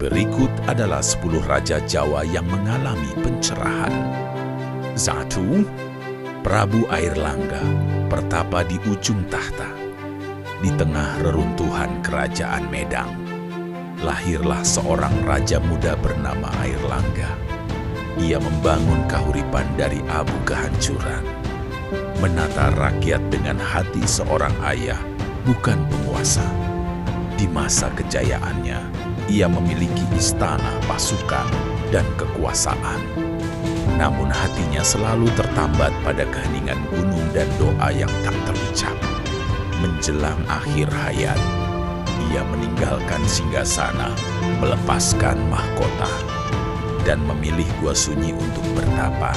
Berikut adalah 10 raja Jawa yang mengalami pencerahan. 1. Prabu Airlangga pertapa di ujung tahta. Di tengah reruntuhan kerajaan Medang, lahirlah seorang raja muda bernama Airlangga. Ia membangun kahuripan dari abu kehancuran, menata rakyat dengan hati seorang ayah, bukan penguasa. Di masa kejayaannya, ia memiliki istana, pasukan, dan kekuasaan. Namun hatinya selalu tertambat pada keheningan gunung dan doa yang tak terucap. Menjelang akhir hayat, ia meninggalkan singgasana, melepaskan mahkota, dan memilih gua sunyi untuk bertapa.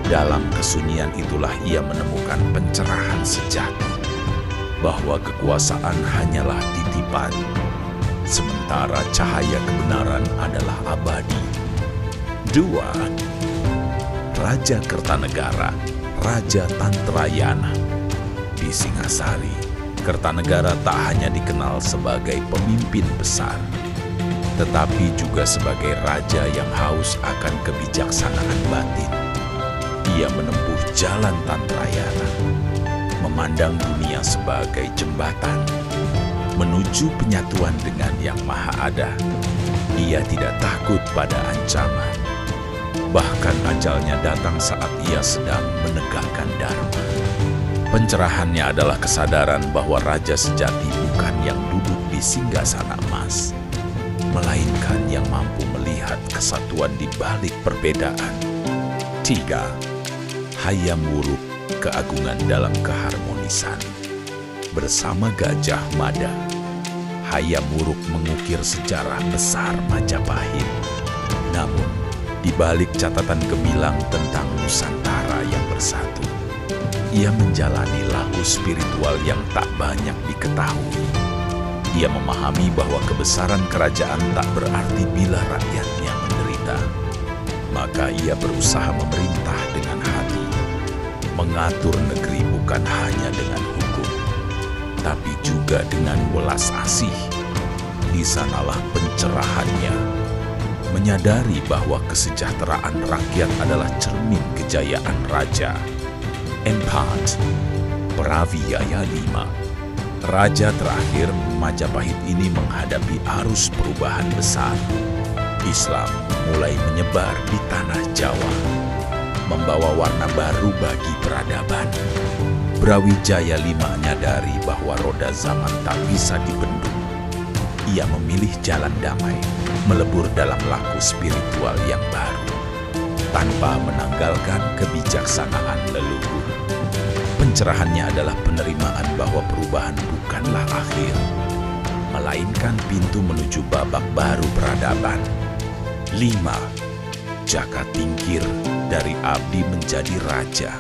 Dalam kesunyian itulah ia menemukan pencerahan sejati, bahwa kekuasaan hanyalah titipan, sementara cahaya kebenaran adalah abadi. 2. Raja Kertanegara, Raja Tantrayana. Di Singasari, Kertanegara tak hanya dikenal sebagai pemimpin besar, tetapi juga sebagai raja yang haus akan kebijaksanaan batin. Ia menempuh jalan Tantrayana, memandang dunia sebagai jembatan menuju penyatuan dengan Yang Maha Ada. Ia tidak takut pada ancaman, bahkan ajalnya datang saat ia sedang menegakkan dharma. Pencerahannya adalah kesadaran bahwa raja sejati bukan yang duduk di singgasana emas, melainkan yang mampu melihat kesatuan di balik perbedaan. 3. Hayam Wuruk, keagungan dalam keharmonisan. Bersama Gajah Mada, Hayam Wuruk mengukir sejarah besar Majapahit. Namun, di balik catatan gemilang tentang Nusantara yang bersatu, ia menjalani laku spiritual yang tak banyak diketahui. Ia memahami bahwa kebesaran kerajaan tak berarti bila rakyatnya menderita. Maka ia berusaha memerintah dengan hati, mengatur negeri bukan hanya dengan hukum, tapi juga dengan welas asih. Di sanalah pencerahannya, menyadari bahwa kesejahteraan rakyat adalah cermin kejayaan raja. 4. Prawijaya V, raja terakhir Majapahit ini menghadapi arus perubahan besar. Islam mulai menyebar di tanah Jawa, membawa warna baru bagi peradaban. Brawijaya V menyadari bahwa roda zaman tak bisa dibendung. Ia memilih jalan damai, melebur dalam laku spiritual yang baru, tanpa menanggalkan kebijaksanaan leluhur. Pencerahannya adalah penerimaan bahwa perubahan bukanlah akhir, melainkan pintu menuju babak baru peradaban. 5. Jaka Tingkir, dari abdi menjadi raja.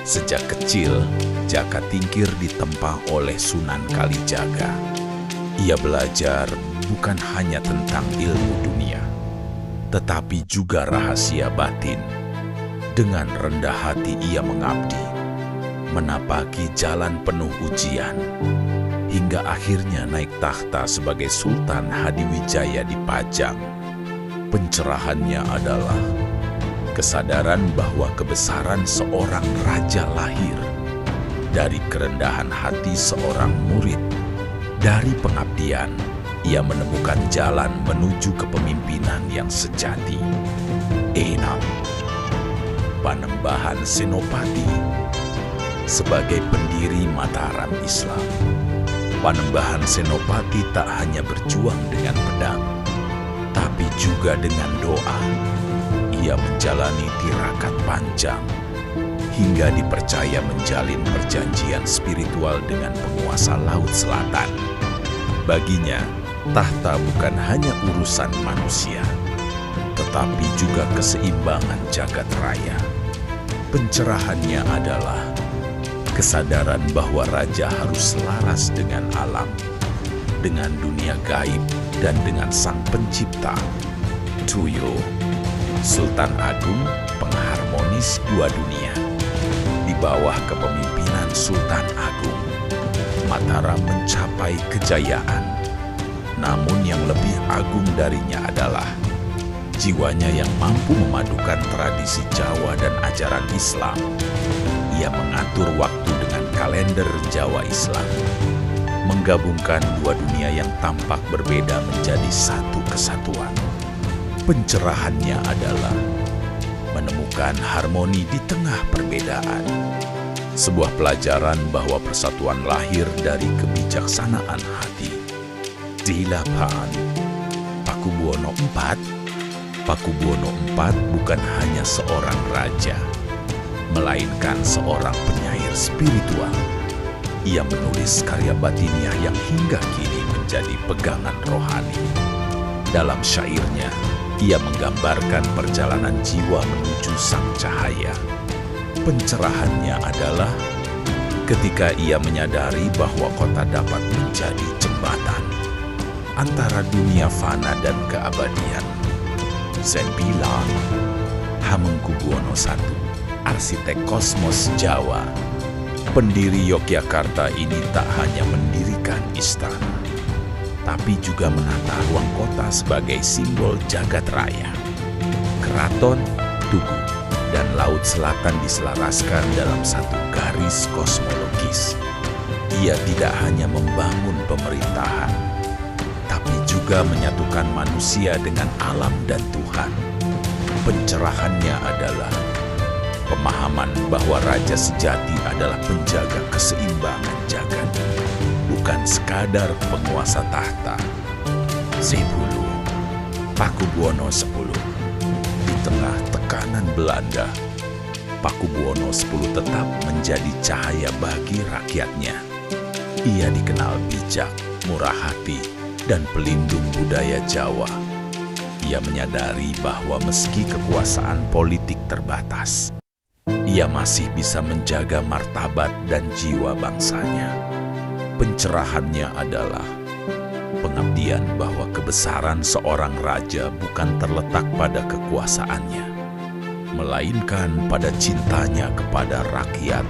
Sejak kecil, Jaka Tingkir ditempa oleh Sunan Kalijaga. Ia belajar bukan hanya tentang ilmu dunia, tetapi juga rahasia batin. Dengan rendah hati ia mengabdi, menapaki jalan penuh ujian, hingga akhirnya naik tahta sebagai Sultan Hadiwijaya di Pajang. Pencerahannya adalah kesadaran bahwa kebesaran seorang raja lahir dari kerendahan hati seorang murid. Dari pengabdian, ia menemukan jalan menuju kepemimpinan yang sejati. 6. Panembahan Senopati, sebagai pendiri Mataram Islam, Panembahan Senopati tak hanya berjuang dengan pedang, tapi juga dengan doa. Ia menjalani tirakat panjang, hingga dipercaya menjalin perjanjian spiritual dengan penguasa Laut Selatan. Baginya, tahta bukan hanya urusan manusia, tetapi juga keseimbangan jagat raya. Pencerahannya adalah kesadaran bahwa raja harus selaras dengan alam, dengan dunia gaib, dan dengan Sang Pencipta. Tuyo, Sultan Agung, pengharmonis dua dunia. Di bawah kepemimpinan Sultan Agung, Mataram mencapai kejayaan. Namun yang lebih agung darinya adalah jiwanya yang mampu memadukan tradisi Jawa dan ajaran Islam. Ia mengatur waktu dengan kalender Jawa Islam, menggabungkan dua dunia yang tampak berbeda menjadi satu kesatuan. Pencerahannya adalah menemukan harmoni di tengah perbedaan. Sebuah pelajaran bahwa persatuan lahir dari kebijaksanaan hati. Dilapaan Pakubuwono IV. Pakubuwono IV bukan hanya seorang raja, melainkan seorang penyair spiritual. Ia menulis karya batiniah yang hingga kini menjadi pegangan rohani. Dalam syairnya, ia menggambarkan perjalanan jiwa menuju sang cahaya. Pencerahannya adalah ketika ia menyadari bahwa kota dapat menjadi jembatan antara dunia fana dan keabadian. Zen bilang, Hamengkubuwono I, arsitek kosmos Jawa, pendiri Yogyakarta ini tak hanya mendirikan istana, tapi juga menata ruang kota sebagai simbol jagat raya. Keraton, Tugu, dan Laut Selatan diselaraskan dalam satu garis kosmologis. Ia tidak hanya membangun pemerintahan, tapi juga menyatukan manusia dengan alam dan Tuhan. Pencerahannya adalah pemahaman bahwa raja sejati adalah penjaga keseimbangan jagat, bukan sekadar penguasa tahta. 10. Pakubuwono X. Di tengah tekanan Belanda, Pakubuwono X tetap menjadi cahaya bagi rakyatnya. Ia dikenal bijak, murah hati, dan pelindung budaya Jawa. Ia menyadari bahwa meski kekuasaan politik terbatas, ia masih bisa menjaga martabat dan jiwa bangsanya. Pencerahannya adalah pengabdian bahwa kebesaran seorang raja bukan terletak pada kekuasaannya, melainkan pada cintanya kepada rakyat